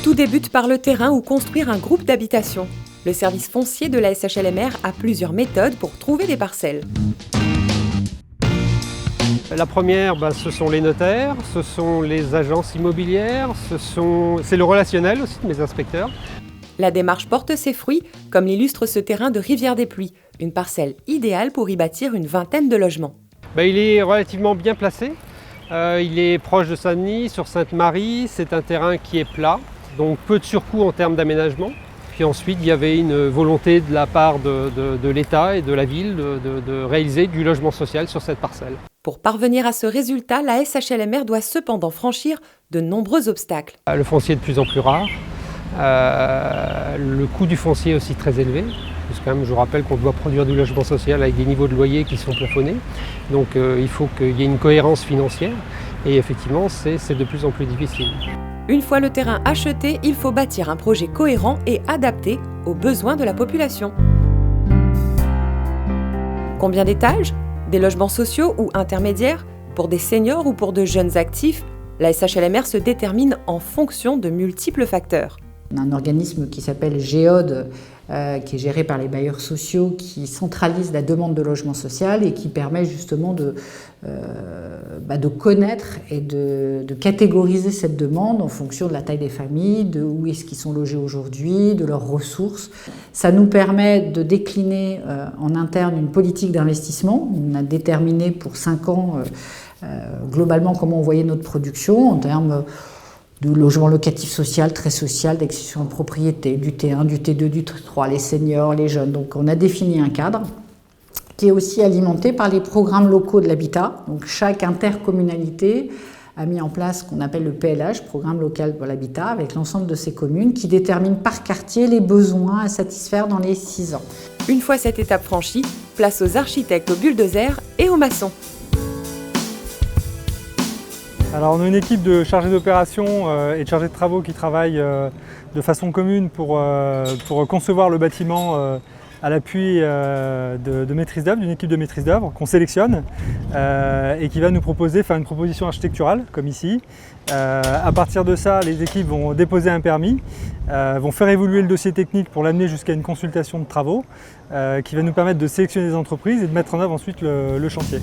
Tout débute par le terrain ou construire un groupe d'habitation. Le service foncier de la SHLMR a plusieurs méthodes pour trouver des parcelles. La première, ce sont les notaires, ce sont les agences immobilières, c'est le relationnel aussi de mes inspecteurs. La démarche porte ses fruits, comme l'illustre ce terrain de Rivière-des-Pluies, une parcelle idéale pour y bâtir une vingtaine de logements. Il est relativement bien placé. Il est proche de Saint-Denis, sur Sainte-Marie. C'est un terrain qui est plat, donc peu de surcoût en termes d'aménagement. Puis ensuite, il y avait une volonté de la part de l'État et de la ville de réaliser du logement social sur cette parcelle. Pour parvenir à ce résultat, la SHLMR doit cependant franchir de nombreux obstacles. Le foncier est de plus en plus rare. Le coût du foncier est aussi très élevé. Parce que je vous rappelle qu'on doit produire du logement social avec des niveaux de loyer qui sont plafonnés. Donc il faut qu'il y ait une cohérence financière. Et effectivement, c'est de plus en plus difficile. Une fois le terrain acheté, il faut bâtir un projet cohérent et adapté aux besoins de la population. Combien d'étages ? Des logements sociaux ou intermédiaires ? Pour des seniors ou pour de jeunes actifs ? La SHLMR se détermine en fonction de multiples facteurs. On a un organisme qui s'appelle Géode, qui est géré par les bailleurs sociaux, qui centralise la demande de logement social et qui permet justement de connaître et de catégoriser cette demande en fonction de la taille des familles, de où est-ce qu'ils sont logés aujourd'hui, de leurs ressources. Ça nous permet de décliner en interne une politique d'investissement. On a déterminé pour 5 ans globalement comment on voyait notre production en termes de logement locatif social, très social, d'accession à la propriété, du T1, du T2, du T3, les seniors, les jeunes. Donc on a défini un cadre qui est aussi alimenté par les programmes locaux de l'habitat. Donc chaque intercommunalité a mis en place ce qu'on appelle le PLH, Programme local pour l'habitat, avec l'ensemble de ses communes, qui détermine par quartier les besoins à satisfaire dans les 6 ans. Une fois cette étape franchie, place aux architectes, aux bulldozers et aux maçons. Alors on a une équipe de chargés d'opération et de chargés de travaux qui travaillent de façon commune pour concevoir le bâtiment à l'appui de maîtrise d'œuvre, d'une équipe de maîtrise d'œuvre qu'on sélectionne et qui va nous faire une proposition architecturale comme ici. À partir de ça, les équipes vont déposer un permis, vont faire évoluer le dossier technique pour l'amener jusqu'à une consultation de travaux qui va nous permettre de sélectionner des entreprises et de mettre en œuvre ensuite le chantier.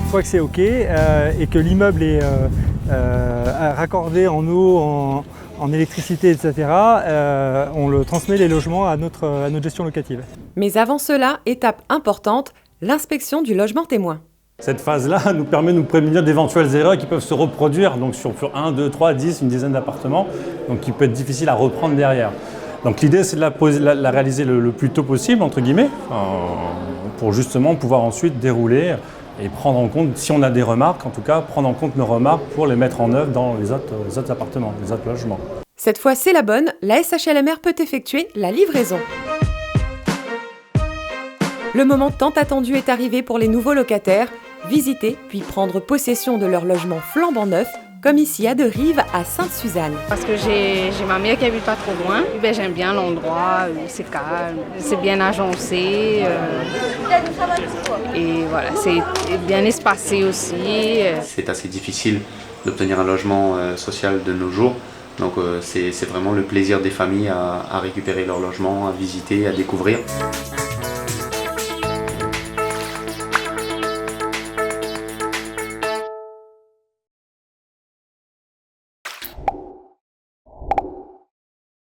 Une fois que c'est OK et que l'immeuble est raccordé en eau, en électricité, etc., on le transmet les logements à notre gestion locative. Mais avant cela, étape importante, l'inspection du logement témoin. Cette phase-là nous permet de nous prémunir d'éventuelles erreurs qui peuvent se reproduire donc sur 1, 2, 3, 10, une dizaine d'appartements, donc qui peut être difficile à reprendre derrière. Donc l'idée c'est de la réaliser le plus tôt possible, entre guillemets, pour justement pouvoir ensuite dérouler et prendre en compte, si on a des remarques, en tout cas, prendre en compte nos remarques pour les mettre en œuvre dans les autres appartements, les autres logements. Cette fois, c'est la bonne, la SHLMR peut effectuer la livraison. Le moment tant attendu est arrivé pour les nouveaux locataires, visiter puis prendre possession de leur logement flambant neuf, comme ici à Derive, à Sainte-Suzanne. Parce que j'ai ma mère qui habite pas trop loin. J'aime bien l'endroit, c'est calme, c'est bien agencé. Et voilà, c'est bien espacé aussi. C'est assez difficile d'obtenir un logement social de nos jours. Donc c'est vraiment le plaisir des familles à récupérer leur logement, à visiter, à découvrir.